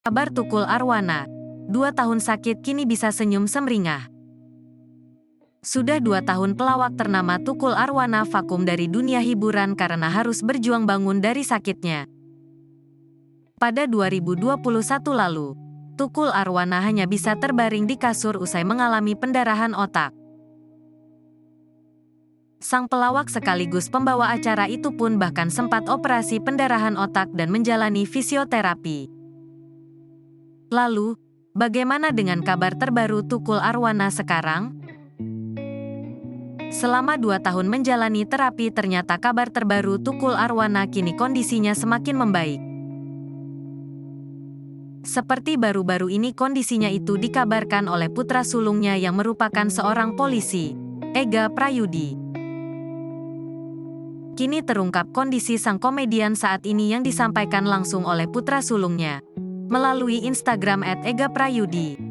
Kabar Tukul Arwana. 2 tahun sakit kini bisa senyum semringah. Sudah 2 tahun pelawak ternama Tukul Arwana vakum dari dunia hiburan karena harus berjuang bangun dari sakitnya. Pada 2021 lalu, Tukul Arwana hanya bisa terbaring di kasur usai mengalami pendarahan otak. Sang pelawak sekaligus pembawa acara itu pun bahkan sempat operasi pendarahan otak dan menjalani fisioterapi. Lalu, bagaimana dengan kabar terbaru Tukul Arwana sekarang? Selama 2 tahun menjalani terapi, ternyata kabar terbaru Tukul Arwana kini kondisinya semakin membaik. Seperti baru-baru ini kondisinya itu dikabarkan oleh putra sulungnya yang merupakan seorang polisi, Ega Prayudi. Kini terungkap kondisi sang komedian saat ini yang disampaikan langsung oleh putra sulungnya melalui Instagram @egaprayudi.